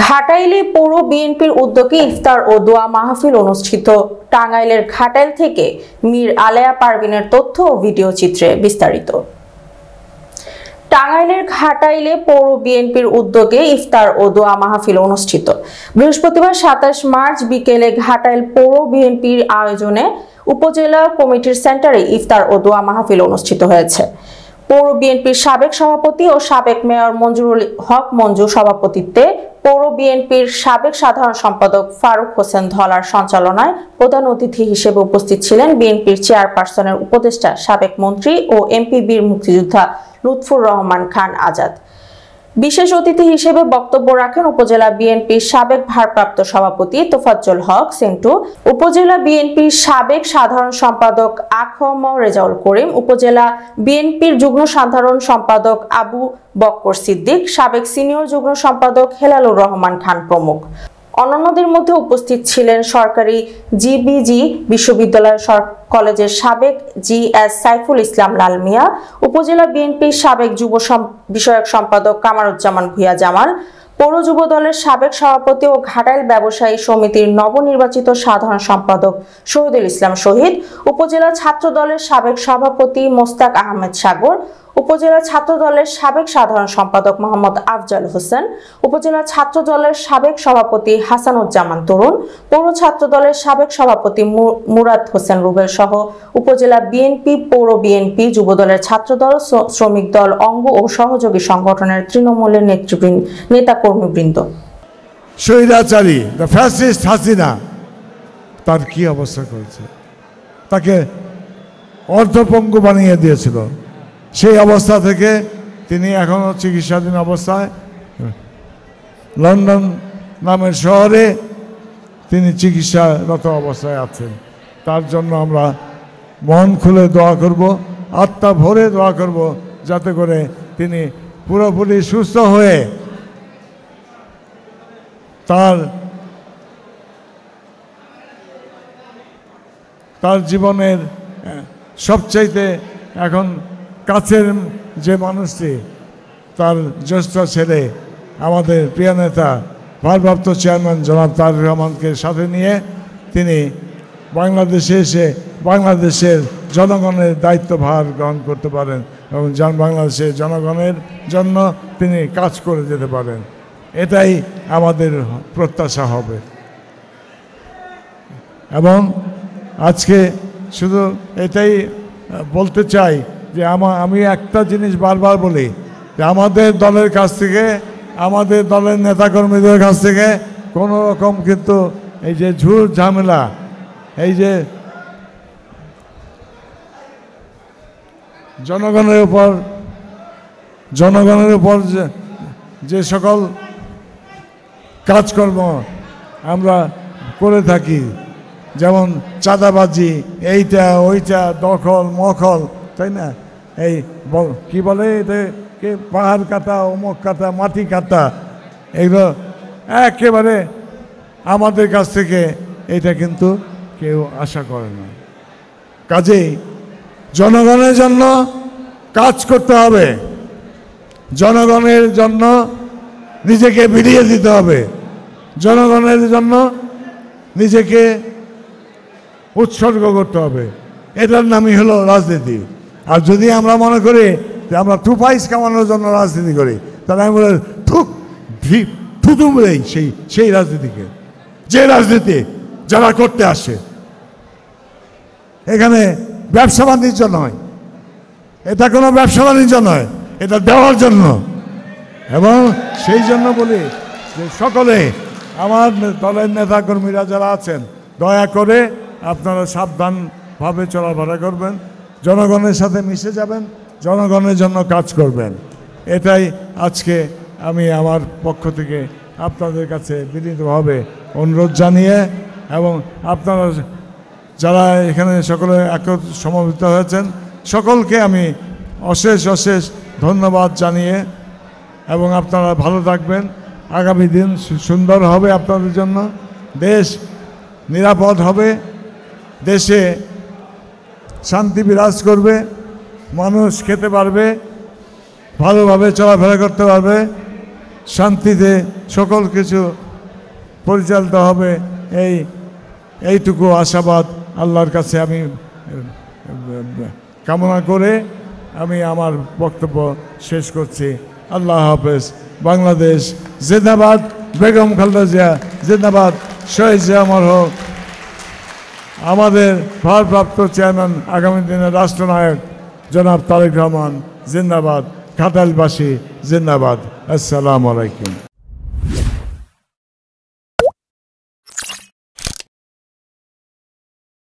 ঘাটাইলে পৌর বিএনপির উদ্যোগে ইফতার ও দোয়া মাহফিল অনুষ্ঠিত। টাঙ্গাইলের ঘাটাইল থেকে মীর আলেয়া পারভিনের তথ্য ও ভিডিও চিত্রে বিস্তারিত। টাঙ্গাইলের ঘাটাইলে পৌর বিএনপির উদ্যোগে ইফতার ও দোয়া মাহফিল অনুষ্ঠিত। বৃহস্পতিবার ২৭ মার্চ বিকেলে ঘাটাইল পৌর বিএনপির আয়োজনে উপজেলা কমিটির সেন্টারে ইফতার ও দোয়া মাহফিল অনুষ্ঠিত হয়েছে। পৌর বিএনপির সাবেক সভাপতি ও সাবেক মেয়র মঞ্জুরুল হক মঞ্জু সভাপতিত্বে, পৌর বিএনপির সাবেক সাধারণ সম্পাদক ফারুক হোসেন ধলার সঞ্চালনায় প্রধান অতিথি হিসেবে উপস্থিত ছিলেন বিএনপির চেয়ারপারসনের উপদেষ্টা সাবেক মন্ত্রী ও এমপি বীর মুক্তিযোদ্ধা লুৎফুর রহমান খান আজাদ। বিশেষ অতিথি হিসেবে বক্তব্য রাখেন উপজেলা বিএনপির সাবেক ভারপ্রাপ্ত সভাপতি তোফাজ্জল হক সেন্টু, উপজেলা বিএনপির সাবেক সাধারণ সম্পাদক আখম রেজাউল করিম, উপজেলা বিএনপির যুগ্ম সাধারণ সম্পাদক আবু বক্কর সিদ্দিক, সাবেক সিনিয়র যুগ্ম সম্পাদক হেলালুর রহমান খান প্রমুখ। অন্যান্যদের মধ্যে উপস্থিত ছিলেন সরকারি জিবিজি বিশ্ববিদ্যালয় কলেজের সাবেক জিএস সাইফুল ইসলাম লাল মিয়া, উপজেলা বিএনপির সাবেক যুব বিষয়ক সম্পাদক কামারুজ্জামান ভূঁইয়া জামাল, পৌর যুব দলের সাবেক সভাপতি ও ঘাটাইল ব্যবসায়ী সমিতির নবনির্বাচিত সাধারণ সম্পাদক শহীদুল ইসলাম শহীদ, উপজেলা ছাত্র দলের সাবেক সভাপতি মোস্তাক আহমেদ সাগর, উপজেলা ছাত্র দলের সাবেক সাধারণ সম্পাদক মোহাম্মদ আফজাল হোসেন, উপজেলা ছাত্র দলের সাবেক সভাপতি হাসানুজ্জামান তরুণ, পৌর ছাত্র দলের সাবেক সভাপতি মুরাদ হোসেন রুবেল সহ উপজেলা বিএনপি, পৌর বিএনপি, যুব দলের ছাত্র দল, শ্রমিক দল, অঙ্গ ও সহযোগী সংগঠনের তৃণমূলের নেতাকর্মীবৃন্দ। স্বৈরাচারী ফ্যাসিস্ট হাসিনা তার কি অবস্থা করেছে, তাকে অর্ধপঙ্গু বানিয়ে দিয়েছিল। সেই অবস্থা থেকে তিনি এখনও চিকিৎসাধীন অবস্থায় লন্ডন নামের শহরে তিনি চিকিৎসারত অবস্থায় আছেন। তার জন্য আমরা মন খুলে দোয়া করব, আত্মা ভরে দোয়া করব, যাতে করে তিনি পুরোপুরি সুস্থ হয়ে তার জীবনের সবচাইতে এখন কাছের যে মানুষটি, তার জ্যেষ্ঠ ছেলে, আমাদের প্রিয় নেতা ভারপ্রাপ্ত চেয়ারম্যান জনাব তারেক রহমানকে সাথে নিয়ে তিনি বাংলাদেশে এসে বাংলাদেশের জনগণের দায়িত্বভার গ্রহণ করতে পারেন এবং বাংলাদেশের জনগণের জন্য তিনি কাজ করে যেতে পারেন, এটাই আমাদের প্রত্যাশা হবে। এবং আজকে শুধু এটাই বলতে চাই যে আমি একটা জিনিস বারবার বলি যে আমাদের দলের কাছ থেকে, আমাদের দলের নেতাকর্মীদের কাছ থেকে কোনো রকম কিন্তু এই যে ঝুট ঝামেলা, এই যে জনগণের উপর যে সকল কাজকর্ম আমরা করে থাকি, যেমন চাঁদাবাজি, এইটা ওইটা, দখল মখল, তাই না, এই কি বলে এটাকে পাহাড় কাটা, অমুক কাটা, মাটি কাটা, এগুলো একেবারে আমাদের কাছ থেকে এটা কিন্তু কেউ আশা করে না। কাজেই জনগণের জন্য কাজ করতে হবে, জনগণের জন্য নিজেকে বিলিয়ে দিতে হবে, জনগণের জন্য নিজেকে উৎসর্গ করতে হবে। এটার নামই হলো রাজনীতি। আর যদি আমরা মনে করি যে আমরা টুপাইস কামানোর জন্য রাজনীতি করি, তাহলে আমি বলি থুতুমরেই সেই রাজনীতিকে, যে রাজনীতি যারা করতে আসে। এখানে ব্যবসা বাণিজ্য নয়, এটা কোনো ব্যবসা বাণিজ্য নয়, এটা দেওয়ার জন্য। এবং সেই জন্য বলি যে সকলে আমার দলের নেতাকর্মীরা যারা আছেন, দয়া করে আপনারা সাবধানভাবে চলাফেরা করবেন, জনগণের সাথে মিশে যাবেন, জনগণের জন্য কাজ করবেন। এটাই আজকে আমি আমার পক্ষ থেকে আপনাদের কাছে বিনীতভাবে অনুরোধ জানিয়ে, এবং আপনারা যারা এখানে সকলে সমবেত হয়েছেন সকলকে আমি অশেষ ধন্যবাদ জানিয়ে, এবং আপনারা ভালো থাকবেন। আগামী দিন সুন্দর হবে আপনাদের জন্য, দেশ নিরাপদ হবে, দেশে শান্তি বিরাজ করবে, মানুষ খেতে পারবে, ভালোভাবে চলাফেরা করতে পারবে, শান্তিতে সকল কিছু পরিচালিত হবে, এইটুকু আশাবাদ আল্লাহর কাছে আমি কামনা করে আমি আমার বক্তব্য শেষ করছি। আল্লাহ হাফেজ। বাংলাদেশ জিন্দাবাদ। বেগম খালেদা জিয়া জিন্দাবাদ। শহীদ জিয়া অমর হোক। আমাদের ভারপ্রাপ্ত চেয়ারম্যান আগামী দিনের রাষ্ট্রনায়ক জনাব তারেক রহমান জিন্দাবাদ। ঘাটাইলবাসী জিন্দাবাদ। আসসালামু আলাইকুম।